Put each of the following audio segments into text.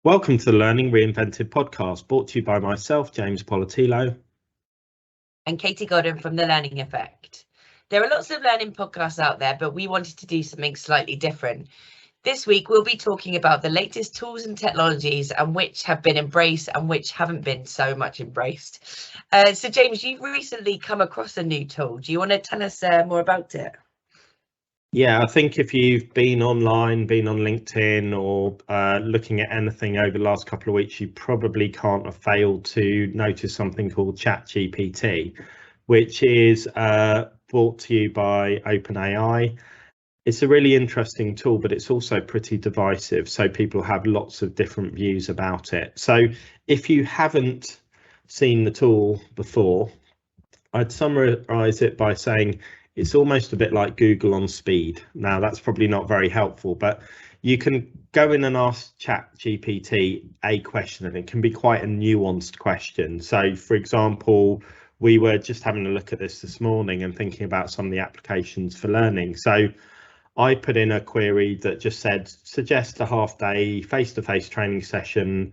Welcome to the Learning Reinvented Podcast, brought to you by myself, James Poletyllo. And Katie Godden from The Learning Effect. There are lots of learning podcasts out there, but we wanted to do something slightly different. This week, we'll be talking about the latest tools and technologies and which have been embraced and which haven't been so much embraced. So James, you've recently come across a new tool. Do you want to tell us more about it? Yeah, I think if you've been online, been on LinkedIn or looking at anything over the last couple of weeks, you probably can't have failed to notice something called ChatGPT, which is brought to you by OpenAI. It's a really interesting tool, but it's also pretty divisive. So people have lots of different views about it. So if you haven't seen the tool before, I'd summarize it by saying it's almost a bit like Google on speed. Now, that's probably not very helpful, but you can go in and ask ChatGPT a question, and it can be quite a nuanced question. So, for example, we were just having a look at this morning and thinking about some of the applications for learning. So I put in a query that just said, suggest a half-day face-to-face training session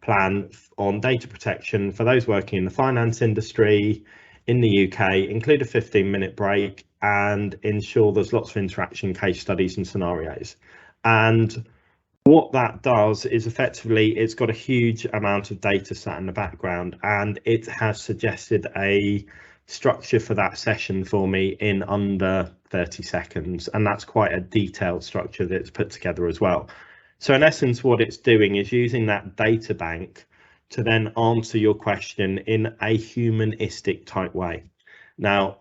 plan on data protection for those working in the finance industry in the UK, include a 15-minute break and ensure there's lots of interaction, case studies and scenarios. And what that does is effectively it's got a huge amount of data set in the background, and it has suggested a structure for that session for me in under 30 seconds. And that's quite a detailed structure that it's put together as well. So in essence, what it's doing is using that data bank to then answer your question in a humanistic type way. Now,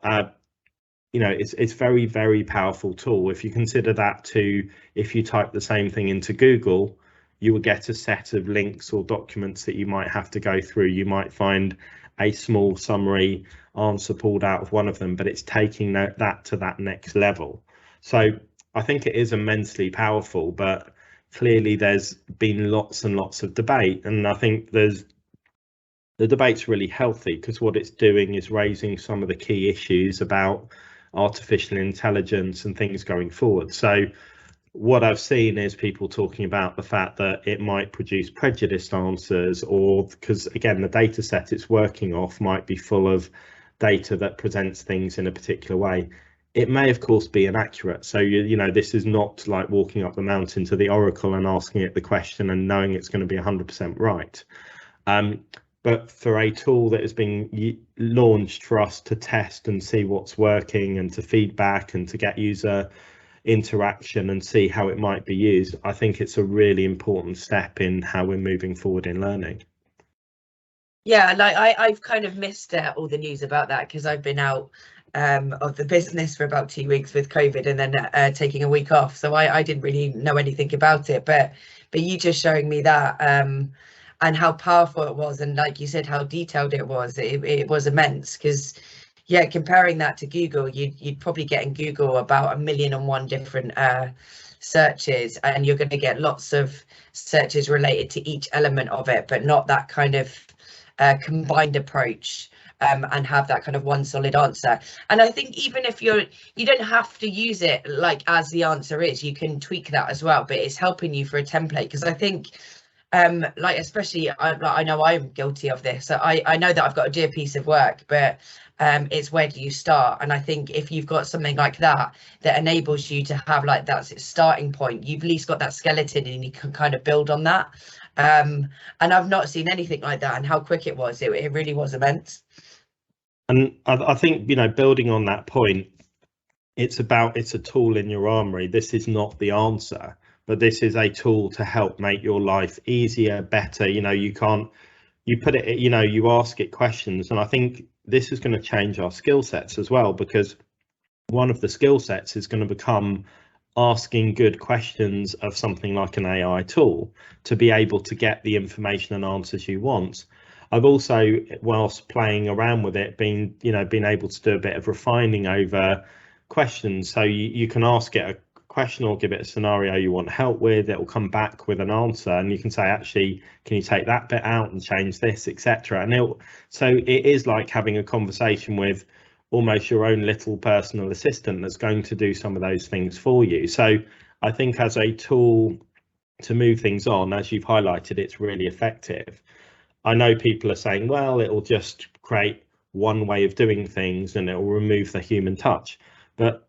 it's very, very powerful tool. If you consider that to, if you type the same thing into Google, you will get a set of links or documents that you might have to go through. You might find a small summary answer pulled out of one of them, but it's taking that to that next level. So I think it is immensely powerful, but clearly there's been lots and lots of debate, and I think the debate's really healthy because what it's doing is raising some of the key issues about artificial intelligence and things going forward. So what I've seen is people talking about the fact that it might produce prejudiced answers, or because again the data set it's working off might be full of data that presents things in a particular way. It may, of course, be inaccurate. So, this is not like walking up the mountain to the Oracle and asking it the question and knowing it's going to be 100% right. But for a tool that has been launched for us to test and see what's working and to feedback and to get user interaction and see how it might be used, I think it's a really important step in how we're moving forward in learning. Yeah, like I've kind of missed all the news about that because I've been out of the business for about 2 weeks with COVID and then taking a week off, so I didn't really know anything about it, but you just showing me that and how powerful it was, and like you said, how detailed it was was immense. Because yeah, comparing that to Google, you'd probably get in Google about 1,000,001 different searches, and you're going to get lots of searches related to each element of it, but not that kind of combined approach. And have that kind of one solid answer. And I think even if you don't have to use it like as the answer is, you can tweak that as well, but it's helping you for a template. Because I think like especially I know I'm guilty of this. So I know that I've got to do a piece of work, but it's where do you start? And I think if you've got something like that enables you to have like that starting point, you've at least got that skeleton and you can kind of build on that. And I've not seen anything like that, and how quick it was. It really was immense. And I think, building on that point, it's a tool in your armory. This is not the answer, but this is a tool to help make your life easier, better. You put it, you ask it questions. And I think this is going to change our skill sets as well, because one of the skill sets is going to become asking good questions of something like an AI tool to be able to get the information and answers you want. I've also, whilst playing around with it, been able to do a bit of refining over questions. So you can ask it a question or give it a scenario you want help with. It will come back with an answer, and you can say, actually, can you take that bit out and change this, etc. And so it is like having a conversation with almost your own little personal assistant that's going to do some of those things for you. So I think as a tool to move things on, as you've highlighted, it's really effective. I know people are saying, well, it'll just create one way of doing things and it will remove the human touch. But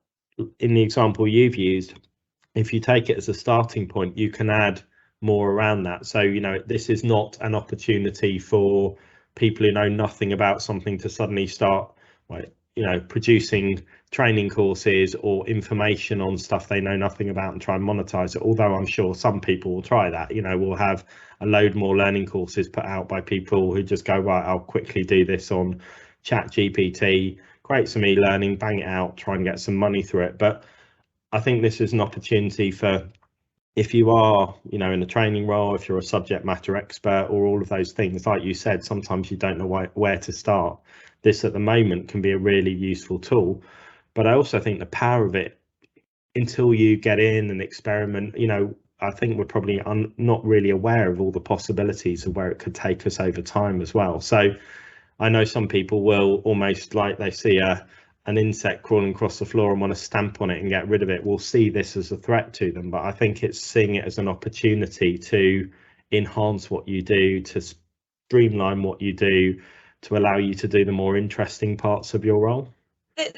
in the example you've used, if you take it as a starting point, you can add more around that. So, this is not an opportunity for people who know nothing about something to suddenly start, producing training courses or information on stuff they know nothing about and try and monetize it. Although I'm sure some people will try that. We'll have a load more learning courses put out by people who just go, right, I'll quickly do this on ChatGPT, create some e-learning, bang it out, try and get some money through it. But I think this is an opportunity for, if you are, in a training role, if you're a subject matter expert or all of those things, like you said, sometimes you don't know where to start. This at the moment can be a really useful tool. But I also think the power of it, until you get in and experiment, I think we're probably not really aware of all the possibilities of where it could take us over time as well. So I know some people will almost, like they see an insect crawling across the floor and want to stamp on it and get rid of it, will see this as a threat to them. But I think it's seeing it as an opportunity to enhance what you do, to streamline what you do, to allow you to do the more interesting parts of your role.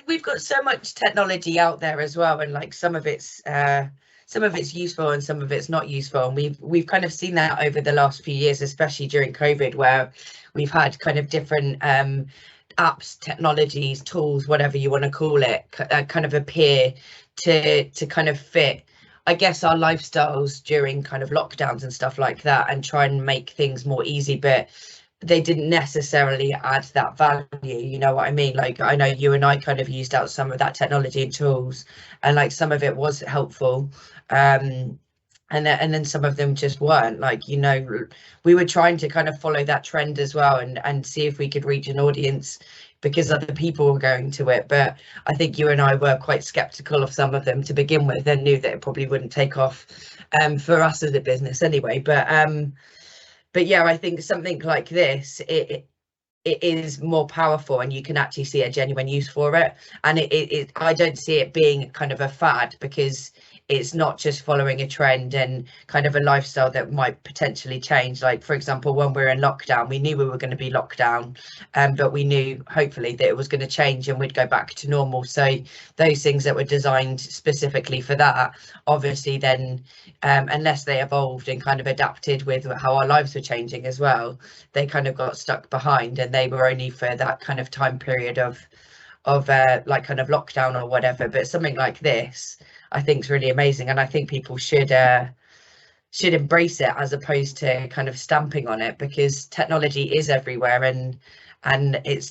We've got so much technology out there as well, and like some of it's useful and some of it's not useful, and we've kind of seen that over the last few years, especially during COVID, where we've had kind of different apps, technologies, tools, whatever you want to call it, kind of appear to kind of fit, I guess, our lifestyles during kind of lockdowns and stuff like that, and try and make things more easy. But they didn't necessarily add that value, you know what I mean? Like, I know you and I kind of used out some of that technology and tools, and like some of it was helpful, and then some of them just weren't. Like, we were trying to kind of follow that trend as well, and see if we could reach an audience because other people were going to it. But I think you and I were quite skeptical of some of them to begin with, and knew that it probably wouldn't take off for us as a business anyway. But yeah, I think something like this, it is more powerful, and you can actually see a genuine use for it. And I don't see it being kind of a fad, because it's not just following a trend and kind of a lifestyle that might potentially change. Like, for example, when we were in lockdown, we knew we were going to be locked down, but we knew hopefully that it was going to change and we'd go back to normal. So those things that were designed specifically for that, obviously then, unless they evolved and kind of adapted with how our lives were changing as well, they kind of got stuck behind, and they were only for that kind of time period of like kind of lockdown or whatever. But something like this, I think, is really amazing, and I think people should embrace it, as opposed to kind of stamping on it, because technology is everywhere, and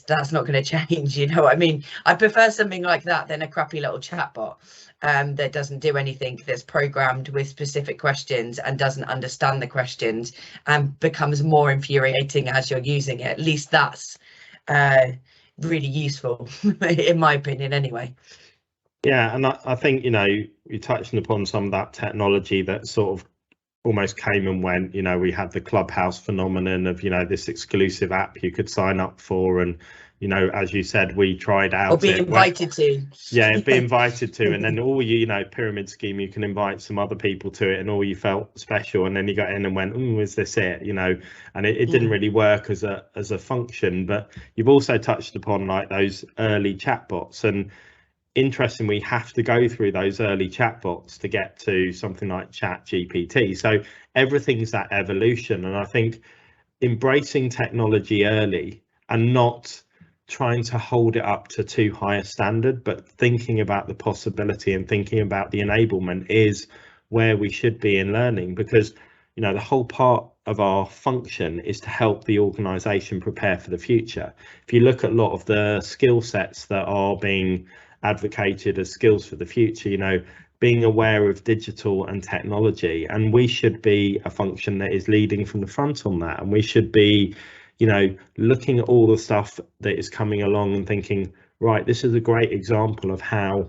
that's not going to change, you know what I mean? I prefer something like that than a crappy little chatbot that doesn't do anything, that's programmed with specific questions and doesn't understand the questions, and becomes more infuriating as you're using it. At least that's really useful in my opinion anyway. Yeah, and I think, you're touching upon some of that technology that sort of almost came and went. We had the Clubhouse phenomenon of, this exclusive app you could sign up for, and, as you said, we tried out. Or be invited to. Yeah, be invited to, and then all pyramid scheme, you can invite some other people to it, and all you felt special, and then you got in and went, is this it? And it didn't really work as a function. But you've also touched upon like those early chatbots, and interestingly, we have to go through those early chatbots to get to something like ChatGPT. So everything's that evolution, and I think embracing technology early and not trying to hold it up to too high a standard, but thinking about the possibility and thinking about the enablement is where we should be in learning, because the whole part of our function is to help the organization prepare for the future. If you look at a lot of the skill sets that are being advocated as skills for the future, being aware of digital and technology, and we should be a function that is leading from the front on that, and we should be looking at all the stuff that is coming along and thinking, right, this is a great example of how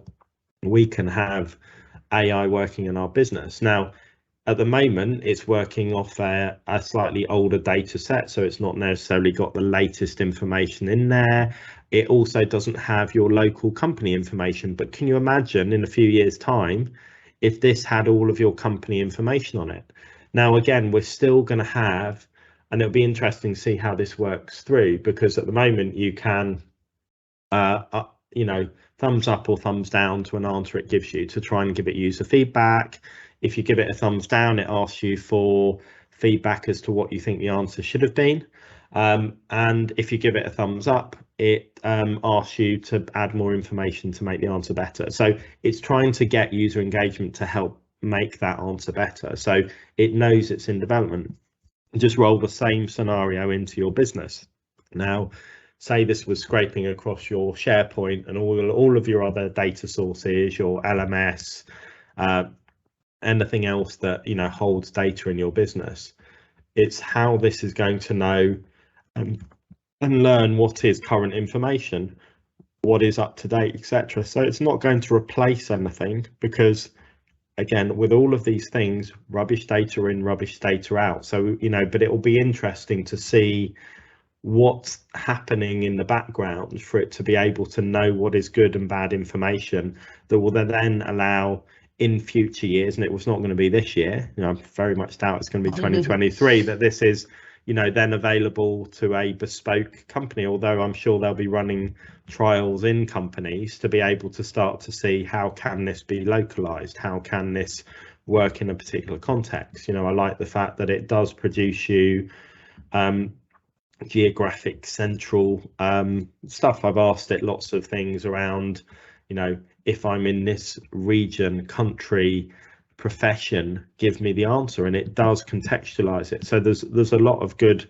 we can have AI working in our business. Now, at the moment, it's working off a slightly older data set, so it's not necessarily got the latest information in there. It also doesn't have your local company information, but can you imagine in a few years' time if this had all of your company information on it? Now, again, we're still going to have, and it'll be interesting to see how this works through, because at the moment you can, thumbs up or thumbs down to an answer it gives you to try and give it user feedback. If you give it a thumbs down, it asks you for feedback as to what you think the answer should have been. And if you give it a thumbs up, it asks you to add more information to make the answer better. So it's trying to get user engagement to help make that answer better. So it knows it's in development. Just roll the same scenario into your business. Now, say this was scraping across your SharePoint and all of your other data sources, your LMS, anything else that holds data in your business. It's how this is going to know and learn what is current information, what is up to date, etc. So it's not going to replace anything, because again, with all of these things, rubbish data in, rubbish data out. So but it will be interesting to see what's happening in the background for it to be able to know what is good and bad information that will then allow in future years, and it was not going to be this year, I very much doubt it's going to be 2023, that this is then available to a bespoke company, although I'm sure they'll be running trials in companies to be able to start to see how can this be localized, how can this work in a particular context. I like the fact that it does produce you geographic central stuff. I've asked it lots of things around, if I'm in this region, country, profession, give me the answer, and it does contextualize it. So there's a lot of good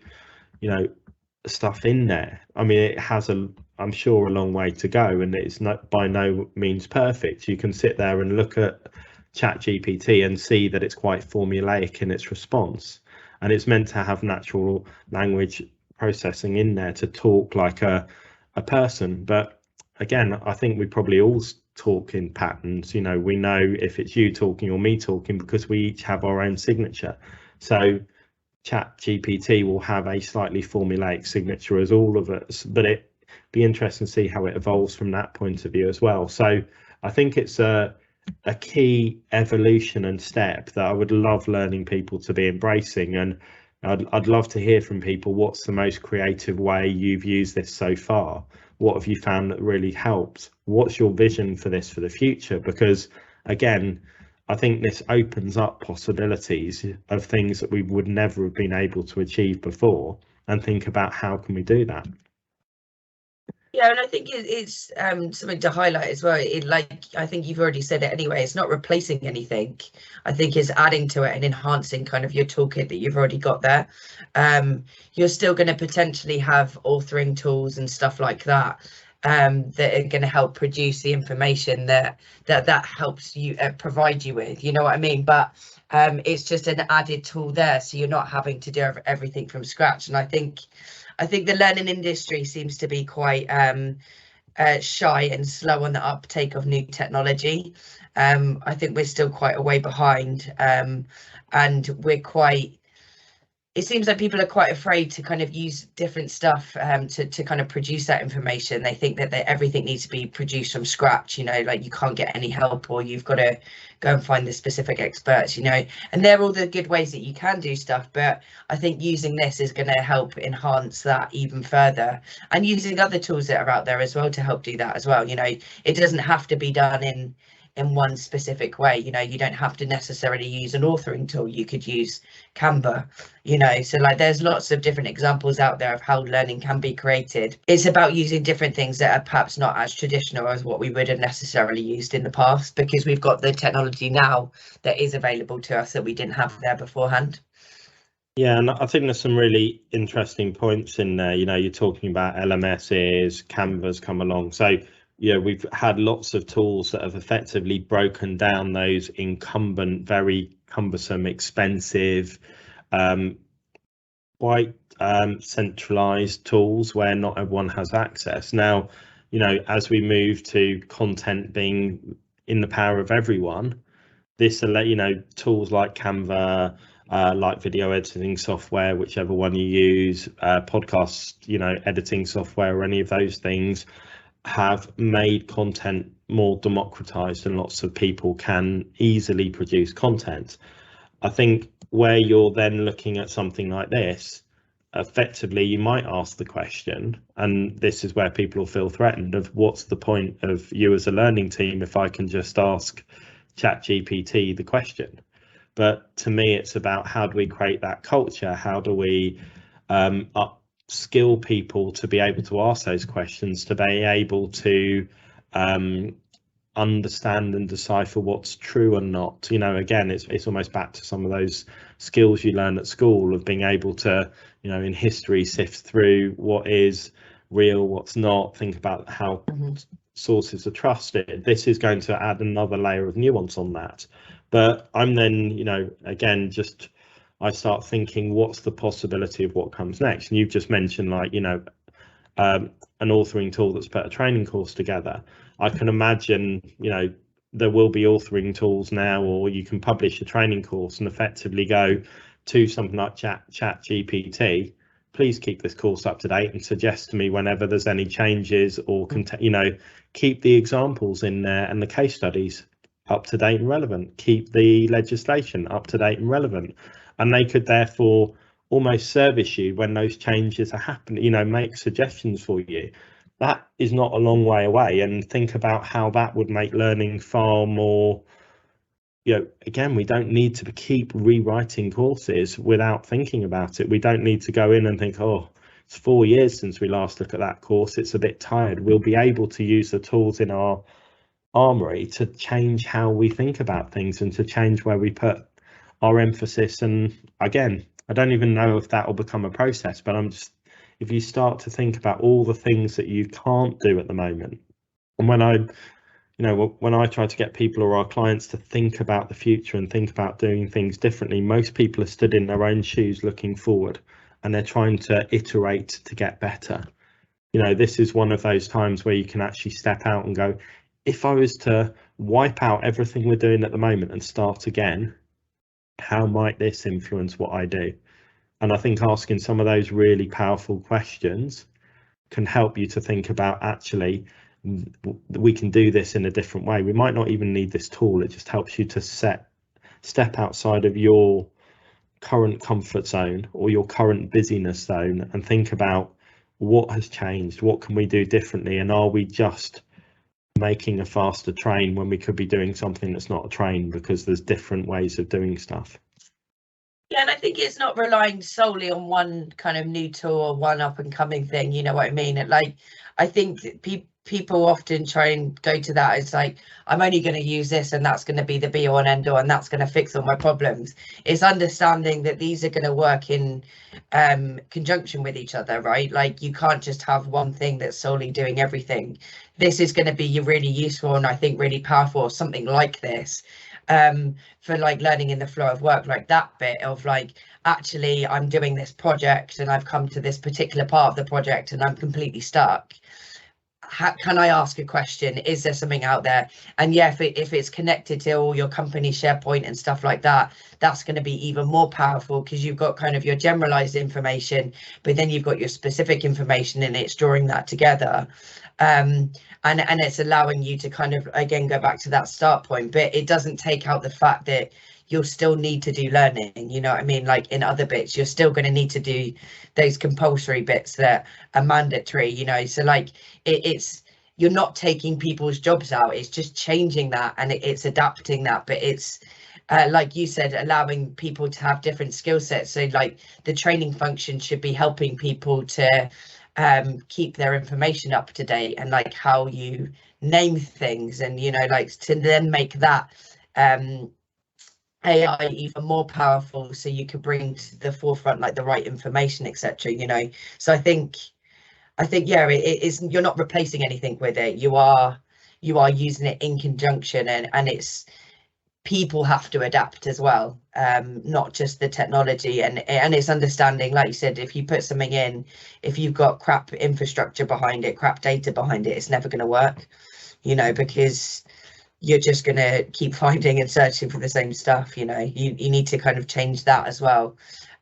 stuff in there. I mean, it has I'm sure a long way to go, and it's not by no means perfect. You can sit there and look at ChatGPT and see that it's quite formulaic in its response, and it's meant to have natural language processing in there to talk like a person. But again, I think we probably all talk in patterns. We know if it's you talking or me talking because we each have our own signature. So ChatGPT will have a slightly formulaic signature as all of us, but it'd be interesting to see how it evolves from that point of view as well. So I think it's a key evolution and step that I would love learning people to be embracing, and I'd love to hear from people. What's the most creative way you've used this so far? What have you found that really helped? What's your vision for this for the future? Because again, I think this opens up possibilities of things that we would never have been able to achieve before, and think about how can we do that. Yeah, and I think it's something to highlight as well. I think you've already said it anyway, it's not replacing anything. I think it's adding to it and enhancing kind of your toolkit that you've already got there. You're still going to potentially have authoring tools and stuff like that that are going to help produce the information that helps you provide you with, you know what I mean? But it's just an added tool there, so you're not having to do everything from scratch. And I think the learning industry seems to be quite shy and slow on the uptake of new technology. I think we're still quite a way behind, and it seems like people are quite afraid to kind of use different stuff to kind of produce that information. They think that everything needs to be produced from scratch, like you can't get any help, or you've got to go and find the specific experts, and they're all the good ways that you can do stuff. But I think using this is going to help enhance that even further, and using other tools that are out there as well to help do that as well. It doesn't have to be done in one specific way. You don't have to necessarily use an authoring tool. You could use Canva, so there's lots of different examples out there of how learning can be created. It's about using different things that are perhaps not as traditional as what we would have necessarily used in the past, because we've got the technology now that is available to us that we didn't have there beforehand. Yeah, and I think there's some really interesting points in there. You're talking about LMSs, Canva's come along. So we've had lots of tools that have effectively broken down those incumbent, very cumbersome, expensive, quite centralized tools where not everyone has access. Now, as we move to content being in the power of everyone, this will let tools like Canva, like video editing software, whichever one you use, podcast, editing software, or any of those things, have made content more democratized and lots of people can easily produce content. I think where you're then looking at something like this, effectively you might ask the question, and this is where people will feel threatened, of what's the point of you as a learning team if I can just ask ChatGPT the question? But to me, it's about, how do we create that culture? How do we upskill people to be able to ask those questions, to be able to understand and decipher what's true and not? You know, again, it's almost back to some of those skills you learn at school, of being able to, you know, in history, sift through what is real, what's not, think about how sources are trusted. This is going to add another layer of nuance on that. But I'm then, you know, again, just I start thinking, what's the possibility of what comes next? And you've just mentioned, like, you know, an authoring tool that's put a training course together. I can imagine, you know, there will be authoring tools now, or you can publish a training course and effectively go to something like ChatGPT, please keep this course up to date and suggest to me whenever there's any changes, or you know, keep the examples in there and the case studies up to date and relevant, keep the legislation up to date and relevant, and they could therefore almost service you when those changes are happening, you know, make suggestions for you. That is not a long way away, and think about how that would make learning far more, you know, again, we don't need to keep rewriting courses without thinking about it. We don't need to go in and think, oh, it's 4 years since we last looked at that course, it's a bit tired. We'll be able to use the tools in our armory to change how we think about things and to change where we put our emphasis. And again, I don't even know if that will become a process, but if you start to think about all the things that you can't do at the moment, and when I try to get people or our clients to think about the future and think about doing things differently, most people are stood in their own shoes looking forward, and they're trying to iterate to get better. You know, this is one of those times where you can actually step out and go, if I was to wipe out everything we're doing at the moment and start again, how might this influence what I do? And I think asking some of those really powerful questions can help you to think about, actually, we can do this in a different way. We might not even need this tool. It just helps you to step outside of your current comfort zone or your current busyness zone and think about what has changed, what can we do differently, and are we just making a faster train when we could be doing something that's not a train, because there's different ways of doing stuff. Yeah, and I think it's not relying solely on one kind of new tool or one up and coming thing, you know what I mean? I think people often try and go to that. It's like, I'm only going to use this and that's going to be the be all and end all and that's going to fix all my problems. It's understanding that these are going to work in conjunction with each other, right? Like, you can't just have one thing that's solely doing everything. This is going to be really useful and I think really powerful, something like this, for like learning in the flow of work, like that bit of like, actually I'm doing this project and I've come to this particular part of the project and I'm completely stuck. Can I ask a question? Is there something out there? And yeah, if it's connected to all your company SharePoint and stuff like that, that's going to be even more powerful, because you've got kind of your generalized information, but then you've got your specific information and it's drawing that together. And it's allowing you to kind of, again, go back to that start point, but it doesn't take out the fact that you'll still need to do learning, you know what I mean? Like, in other bits, you're still going to need to do those compulsory bits that are mandatory, you know? So like, it's, you're not taking people's jobs out, it's just changing that, and it's adapting that. But it's, like you said, allowing people to have different skill sets. So like, the training function should be helping people to keep their information up to date, and like how you name things, and, you know, like, to then make that AI even more powerful, so you could bring to the forefront like the right information, etc., you know? So I think yeah, it is, you're not replacing anything with it, you are using it in conjunction, and it's, people have to adapt as well, not just the technology, and it's understanding, like you said, if you put something in, if you've got crap infrastructure behind it, crap data behind it, it's never going to work, you know, because you're just going to keep finding and searching for the same stuff, you know? You need to kind of change that as well.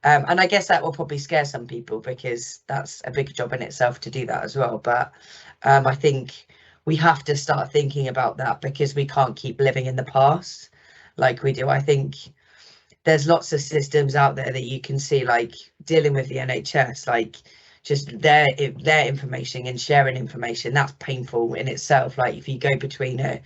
And I guess that will probably scare some people, because that's a big job in itself to do that as well. But I think we have to start thinking about that, because we can't keep living in the past like we do. I think there's lots of systems out there that you can see, like dealing with the NHS, like just their information and sharing information, that's painful in itself. Like if you go between a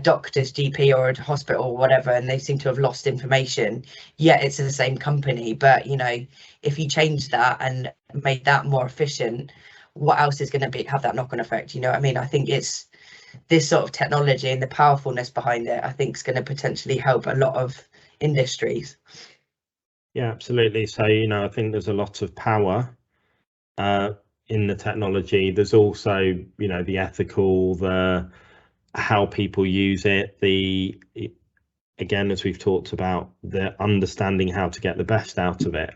doctor's GP or a hospital or whatever, and they seem to have lost information, yet it's the same company. But you know, if you change that and made that more efficient, what else is going to have that knock-on effect? You know what I mean? I think it's this sort of technology and the powerfulness behind it, I think, is going to potentially help a lot of industries. Yeah, absolutely. So, you know, I think there's a lot of power in the technology. There's also, you know, the ethical, the how people use it, again, as we've talked about, the understanding how to get the best out of it.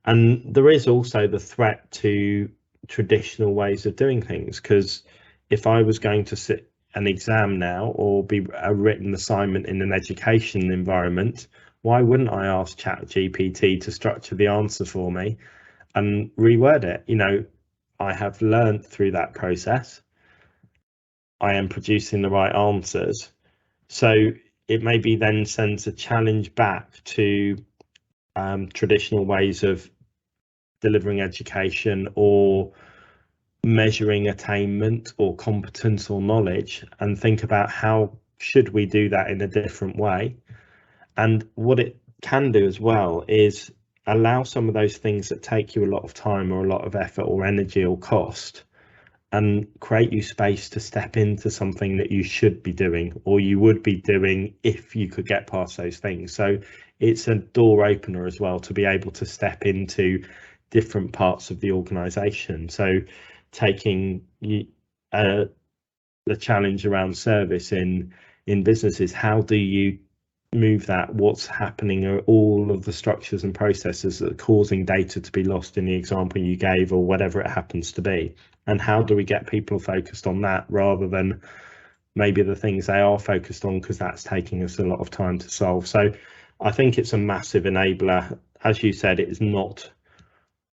And there is also the threat to traditional ways of doing things, because if I was going to sit an exam now or be a written assignment in an education environment, why wouldn't I ask ChatGPT to structure the answer for me and reword it? You know, I have learned through that process. I am producing the right answers. So it maybe then sends a challenge back to traditional ways of delivering education or measuring attainment or competence or knowledge, and think about how should we do that in a different way. And what it can do as well is allow some of those things that take you a lot of time or a lot of effort or energy or cost, and create you space to step into something that you should be doing or you would be doing if you could get past those things. So it's a door opener as well to be able to step into different parts of the organization. So taking the challenge around service in businesses, how do you move that? What's happening are all of the structures and processes that are causing data to be lost in the example you gave or whatever it happens to be, and how do we get people focused on that rather than maybe the things they are focused on, because that's taking us a lot of time to solve. So I think it's a massive enabler. As you said, it is not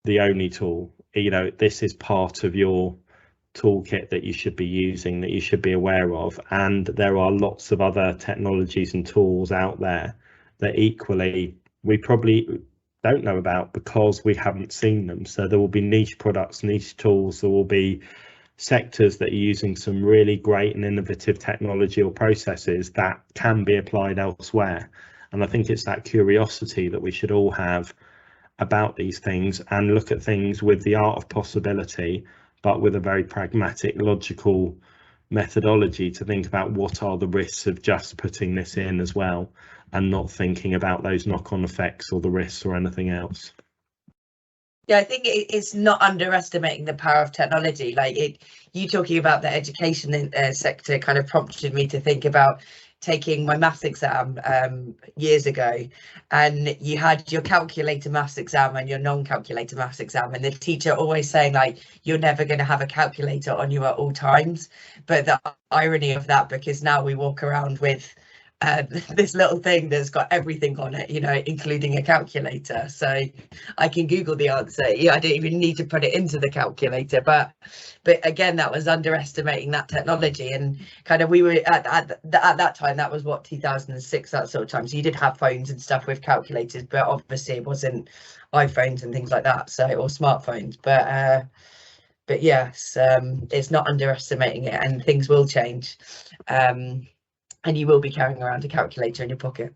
the only tool. You know, this is part of your toolkit that you should be using, that you should be aware of, and there are lots of other technologies and tools out there that equally we probably don't know about because we haven't seen them. So there will be niche products, niche tools, there will be sectors that are using some really great and innovative technology or processes that can be applied elsewhere. And I think it's that curiosity that we should all have about these things and look at things with the art of possibility, but with a very pragmatic, logical methodology to think about what are the risks of just putting this in as well, and not thinking about those knock-on effects or the risks or anything else. Yeah, I think it's not underestimating the power of technology. Like you talking about the education sector kind of prompted me to think about taking my maths exam years ago, and you had your calculator maths exam and your non-calculator maths exam, and the teacher always saying like you're never going to have a calculator on you at all times. But the irony of that, because now we walk around with this little thing that's got everything on it, you know, including a calculator, so I can Google the answer. Yeah, I don't even need to put it into the calculator. But again, that was underestimating that technology. And kind of we were at that time, that was what, 2006, that sort of time. So you did have phones and stuff with calculators, but obviously it wasn't iPhones and things like that, so, or smartphones. But yes, it's not underestimating it, and things will change. And you will be carrying around a calculator in your pocket.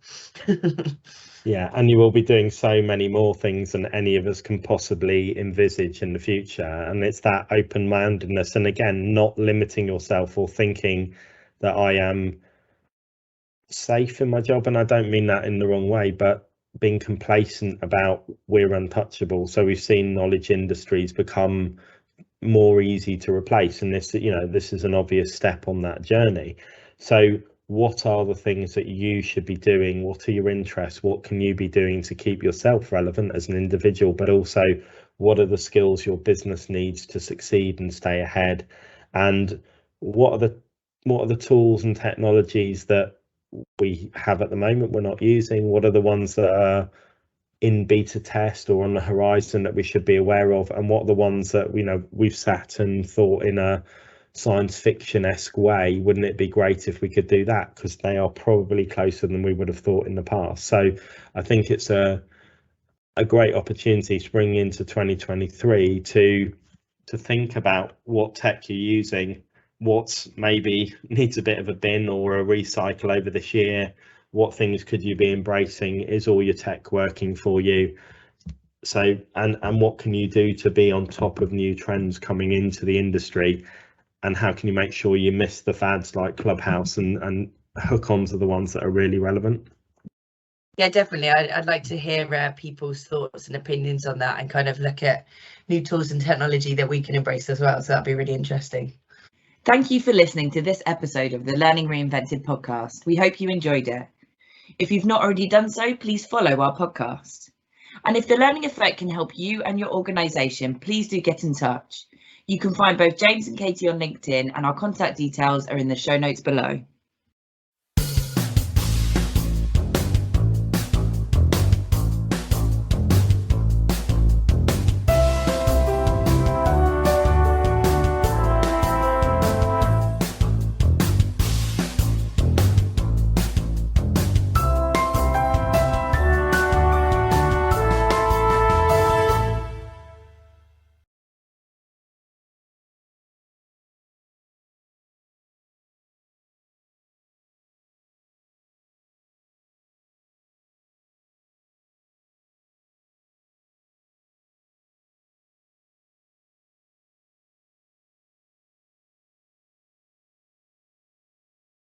Yeah, and you will be doing so many more things than any of us can possibly envisage in the future. And it's that open-mindedness, and again, not limiting yourself or thinking that I am safe in my job. And I don't mean that in the wrong way, but being complacent about we're untouchable. So we've seen knowledge industries become more easy to replace, and this, you know, this is an obvious step on that journey. So what are the things that you should be doing? What are your interests? What can you be doing to keep yourself relevant as an individual, but also what are the skills your business needs to succeed and stay ahead? And what are the tools and technologies that we have at the moment we're not using? What are the ones that are in beta test or on the horizon that we should be aware of? And what are the ones that, you know, we've sat and thought in a science fiction-esque way, wouldn't it be great if we could do that? Because they are probably closer than we would have thought in the past. So I think it's a great opportunity springing into 2023 to think about what tech you're using, what maybe needs a bit of a bin or a recycle over this year, what things could you be embracing, is all your tech working for you? So and what can you do to be on top of new trends coming into the industry, and how can you make sure you miss the fads like Clubhouse and hook onto the ones that are really relevant? Yeah, definitely. I'd like to hear people's thoughts and opinions on that, and kind of look at new tools and technology that we can embrace as well. So that'd be really interesting. Thank you for listening to this episode of the Learning Reinvented podcast. We hope you enjoyed it. If you've not already done so, please follow our podcast. And if the learning effect can help you and your organisation, please do get in touch. You can find both James and Katie on LinkedIn, and our contact details are in the show notes below.